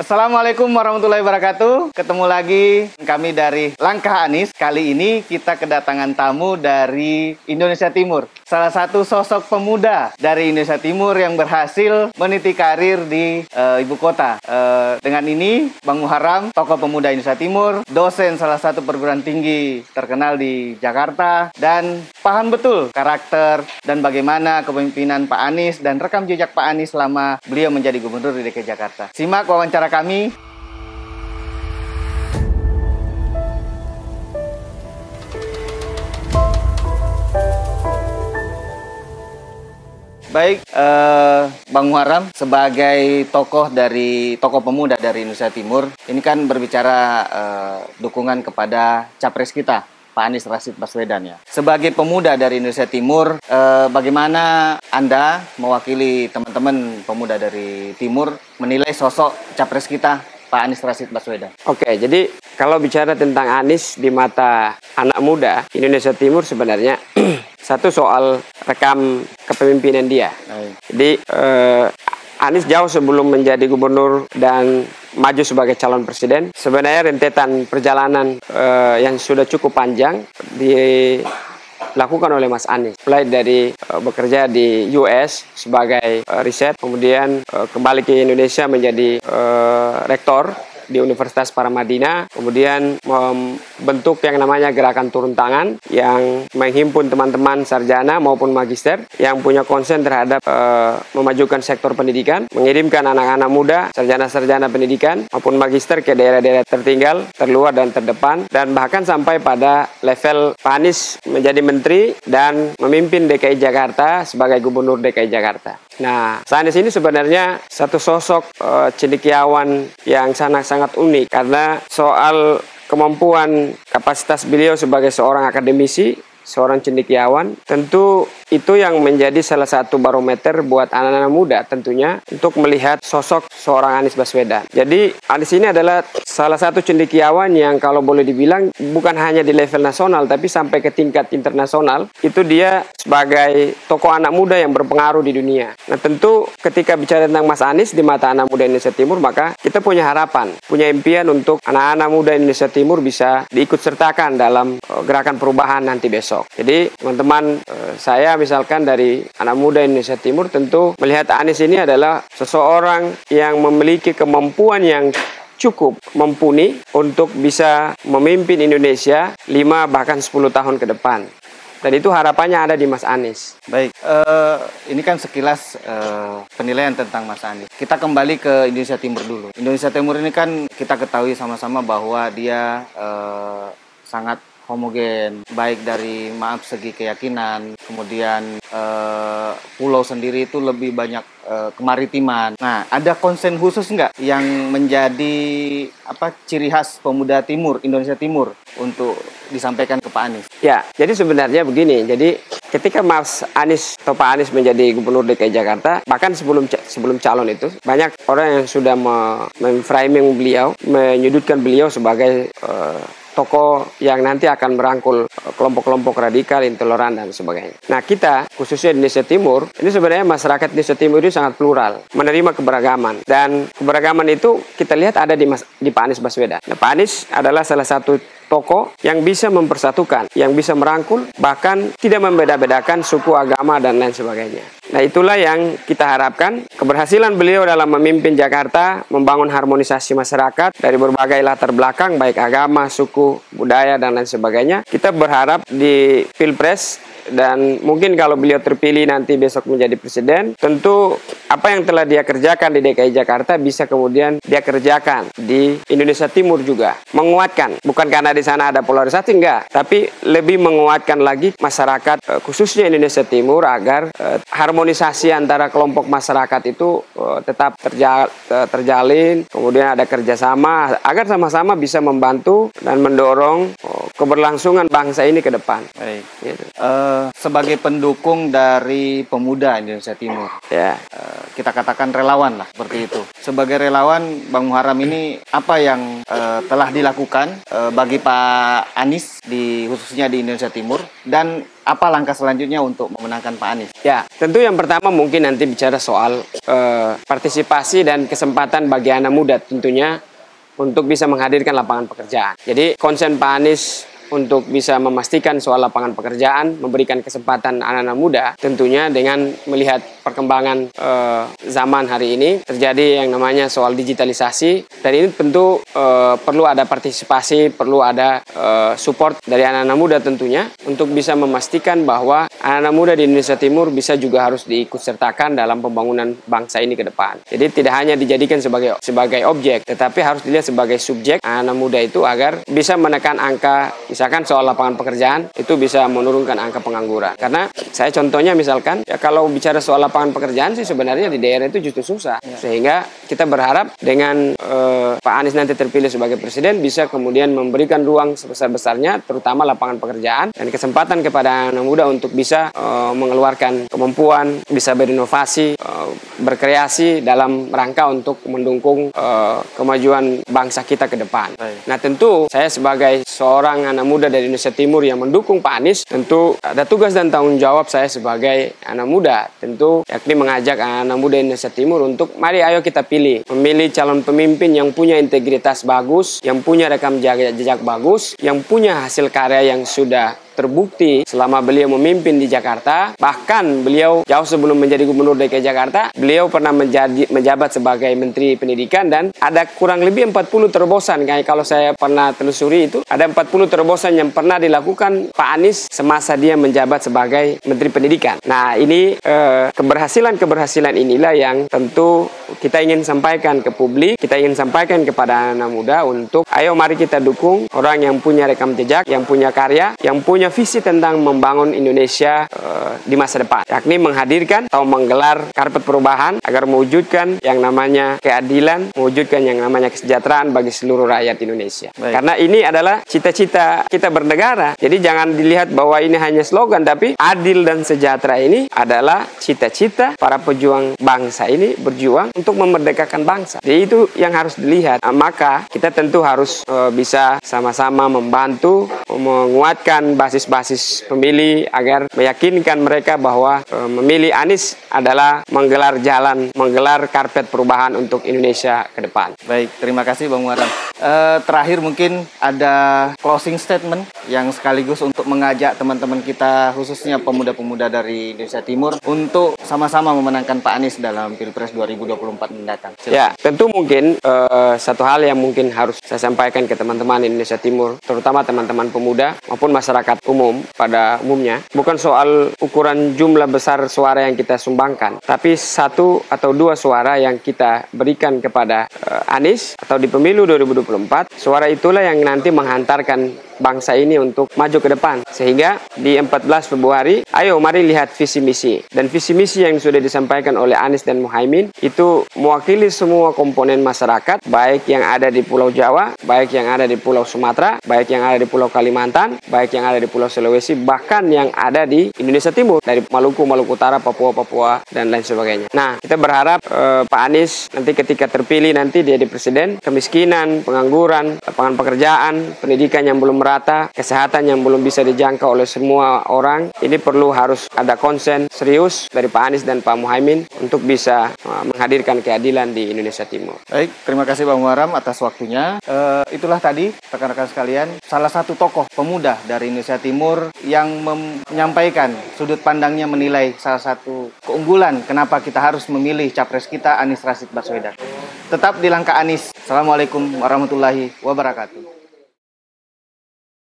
Assalamualaikum warahmatullahi wabarakatuh. Ketemu lagi kami dari Langkah Anies. Kali ini kita kedatangan tamu dari Indonesia Timur. Salah satu sosok pemuda dari Indonesia Timur yang berhasil meniti karir di ibu kota. Dengan ini, Bang Muharram, tokoh pemuda Indonesia Timur, dosen salah satu perguruan tinggi terkenal di Jakarta, dan paham betul karakter dan bagaimana kepemimpinan Pak Anies dan rekam jejak Pak Anies selama beliau menjadi gubernur di DKI Jakarta. Simak wawancara kami. Baik, Bang Muharram sebagai tokoh pemuda dari Indonesia Timur, ini kan berbicara dukungan kepada capres kita, Pak Anies Rashid Baswedan ya. Sebagai pemuda dari Indonesia Timur, bagaimana Anda mewakili teman-teman pemuda dari Timur menilai sosok capres kita, Pak Anies Rashid Baswedan? Oke, jadi kalau bicara tentang Anies di mata anak muda Indonesia Timur sebenarnya satu soal rekam kepemimpinan dia. Jadi Anies jauh sebelum menjadi gubernur dan maju sebagai calon presiden, sebenarnya rentetan perjalanan yang sudah cukup panjang dilakukan oleh Mas Anies. Mulai dari bekerja di US sebagai riset, kemudian kembali ke Indonesia menjadi rektor di Universitas Paramadina, kemudian membentuk yang namanya Gerakan Turun Tangan yang menghimpun teman-teman sarjana maupun magister yang punya konsen terhadap memajukan sektor pendidikan, mengirimkan anak-anak muda, sarjana-sarjana pendidikan maupun magister ke daerah-daerah tertinggal, terluar dan terdepan, dan bahkan sampai pada level Pak Anies menjadi menteri dan memimpin DKI Jakarta sebagai gubernur DKI Jakarta. Nah, Anies ini sebenarnya satu sosok cendekiawan yang sangat unik karena soal kemampuan kapasitas beliau sebagai seorang akademisi, seorang cendekiawan, tentu itu yang menjadi salah satu barometer buat anak-anak muda tentunya untuk melihat sosok seorang Anies Baswedan. Jadi Anies ini adalah salah satu cendekiawan yang kalau boleh dibilang bukan hanya di level nasional tapi sampai ke tingkat internasional. Itu dia sebagai tokoh anak muda yang berpengaruh di dunia. Nah, tentu ketika bicara tentang Mas Anies di mata anak muda Indonesia Timur, maka kita punya harapan, punya impian untuk anak-anak muda Indonesia Timur bisa diikut sertakan dalam gerakan perubahan nanti besok. Jadi teman-teman, saya misalkan dari anak muda Indonesia Timur tentu melihat Anies ini adalah seseorang yang memiliki kemampuan yang cukup mumpuni untuk bisa memimpin Indonesia 5 bahkan 10 tahun ke depan. Dan itu harapannya ada di Mas Anies. Baik, ini kan sekilas penilaian tentang Mas Anies. Kita kembali ke Indonesia Timur dulu. Indonesia Timur ini kan kita ketahui sama-sama bahwa dia sangat homogen, baik dari segi keyakinan, kemudian pulau sendiri itu lebih banyak kemaritiman. Nah, ada konsen khusus nggak yang menjadi ciri khas pemuda Timur, Indonesia Timur untuk disampaikan ke Pak Anies? Ya, jadi sebenarnya begini. Jadi ketika Mas Anies atau Pak Anies menjadi gubernur DKI Jakarta, bahkan sebelum calon itu banyak orang yang sudah memframing beliau, menyudutkan beliau sebagai tokoh yang nanti akan merangkul kelompok-kelompok radikal, intoleran, dan sebagainya. Nah, kita, khususnya di Indonesia Timur, ini sebenarnya masyarakat Indonesia Timur itu sangat plural, menerima keberagaman. Dan keberagaman itu kita lihat ada di Pak Anies Baswedan. Nah, Pak Anies adalah salah satu tokoh yang bisa mempersatukan, yang bisa merangkul, bahkan tidak membeda-bedakan suku, agama, dan lain sebagainya. Nah, itulah yang kita harapkan. Keberhasilan beliau dalam memimpin Jakarta, membangun harmonisasi masyarakat dari berbagai latar belakang, baik agama, suku, budaya, dan lain sebagainya. Kita berharap di Pilpres, dan mungkin kalau beliau terpilih nanti besok menjadi presiden, tentu apa yang telah dia kerjakan di DKI Jakarta bisa kemudian dia kerjakan di Indonesia Timur juga. Menguatkan, bukan karena di sana ada polarisasi, enggak, tapi lebih menguatkan lagi masyarakat, khususnya Indonesia Timur, agar harmonisasi antara kelompok masyarakat itu tetap terjalin, kemudian ada kerjasama agar sama-sama bisa membantu dan mendorong keberlangsungan bangsa ini ke depan. Baik. Gitu. Sebagai pendukung dari pemuda Indonesia Timur, ya, kita katakan relawan lah seperti itu. Sebagai relawan, Bang Muharram ini apa yang telah dilakukan bagi Pak Anies khususnya di Indonesia Timur, dan apa langkah selanjutnya untuk memenangkan Pak Anies? Ya, tentu yang pertama mungkin nanti bicara soal partisipasi dan kesempatan bagi anak muda tentunya untuk bisa menghadirkan lapangan pekerjaan. Jadi konsen Pak Anies untuk bisa memastikan soal lapangan pekerjaan, memberikan kesempatan anak-anak muda, tentunya dengan melihat perkembangan zaman hari ini, terjadi yang namanya soal digitalisasi, dan ini tentu perlu ada partisipasi, perlu ada support dari anak-anak muda tentunya, untuk bisa memastikan bahwa anak-anak muda di Indonesia Timur bisa juga harus diikutsertakan dalam pembangunan bangsa ini ke depan. Jadi tidak hanya dijadikan sebagai objek, tetapi harus dilihat sebagai subjek anak muda itu agar bisa menekan angka, misalkan soal lapangan pekerjaan, itu bisa menurunkan angka pengangguran. Karena saya contohnya misalkan, ya kalau bicara soal lapangan pekerjaan sih sebenarnya di daerah itu justru susah. Sehingga kita berharap dengan Pak Anies nanti terpilih sebagai presiden bisa kemudian memberikan ruang sebesar-besarnya, terutama lapangan pekerjaan dan kesempatan kepada anak muda untuk bisa mengeluarkan kemampuan, bisa berinovasi, berkreasi dalam rangka untuk mendukung kemajuan bangsa kita ke depan. Nah tentu saya sebagai seorang anak muda dari Indonesia Timur yang mendukung Pak Anies, tentu ada tugas dan tanggung jawab saya sebagai anak muda, tentu yakni mengajak anak muda Indonesia Timur untuk mari ayo kita memilih calon pemimpin yang punya integritas bagus, yang punya rekam jejak bagus, yang punya hasil karya yang sudah terbukti selama beliau memimpin di Jakarta. Bahkan beliau jauh sebelum menjadi Gubernur DKI Jakarta, beliau pernah menjabat sebagai Menteri Pendidikan, dan ada kurang lebih 40 terobosan. Kayak kalau saya pernah telusuri itu, ada 40 terobosan yang pernah dilakukan Pak Anies semasa dia menjabat sebagai Menteri Pendidikan. Nah ini keberhasilan inilah yang tentu kita ingin sampaikan ke publik, kita ingin sampaikan kepada anak muda untuk ayo mari kita dukung orang yang punya rekam jejak, yang punya karya, yang punya visi tentang membangun Indonesia di masa depan, yakni menghadirkan atau menggelar karpet perubahan agar mewujudkan yang namanya keadilan, mewujudkan yang namanya kesejahteraan bagi seluruh rakyat Indonesia. Baik. Karena ini adalah cita-cita kita bernegara. Jadi jangan dilihat bahwa ini hanya slogan, tapi adil dan sejahtera ini adalah cita-cita para pejuang bangsa ini berjuang untuk memerdekakan bangsa. Jadi itu yang harus dilihat. Maka kita tentu harus bisa sama-sama membantu menguatkan basis-basis pemilih agar meyakinkan mereka bahwa memilih Anies adalah menggelar karpet perubahan untuk Indonesia ke depan. Baik, terima kasih Bang Muharram. Terakhir mungkin ada closing statement yang sekaligus untuk mengajak teman-teman kita, khususnya pemuda-pemuda dari Indonesia Timur, untuk sama-sama memenangkan Pak Anies dalam Pilpres 2024 mendatang. Silakan. Ya, tentu mungkin satu hal yang mungkin harus saya sampaikan ke teman-teman Indonesia Timur, terutama teman-teman pemuda maupun masyarakat umum pada umumnya, bukan soal ukuran jumlah besar suara yang kita sumbangkan, tapi 1 atau 2 suara yang kita berikan kepada Anies atau di pemilu 2024, suara itulah yang nanti menghantarkan bangsa ini untuk maju ke depan. Sehingga di 14 Februari, ayo mari lihat visi misi. Dan visi misi yang sudah disampaikan oleh Anies dan Muhaimin itu mewakili semua komponen masyarakat, baik yang ada di Pulau Jawa, baik yang ada di Pulau Sumatera, baik yang ada di Pulau Kalimantan, baik yang ada di Pulau Sulawesi, bahkan yang ada di Indonesia Timur, dari Maluku Utara, Papua, dan lain sebagainya. Nah, kita berharap Pak Anies nanti ketika terpilih nanti dia jadi presiden, kemiskinan, pengangguran, lapangan pekerjaan, pendidikan yang belum merata, kesehatan yang belum bisa dijangkau oleh semua orang, ini harus ada konsen serius dari Pak Anies dan Pak Muhaimin untuk bisa menghadirkan keadilan di Indonesia Timur. Baik, terima kasih Bang Muharram atas waktunya. Itulah tadi rekan-rekan sekalian, salah satu tokoh pemuda dari Indonesia Timur yang menyampaikan sudut pandangnya menilai salah satu keunggulan kenapa kita harus memilih capres kita Anies Rashid Baswedan. Tetap di langkah Anies. Assalamualaikum warahmatullahi wabarakatuh.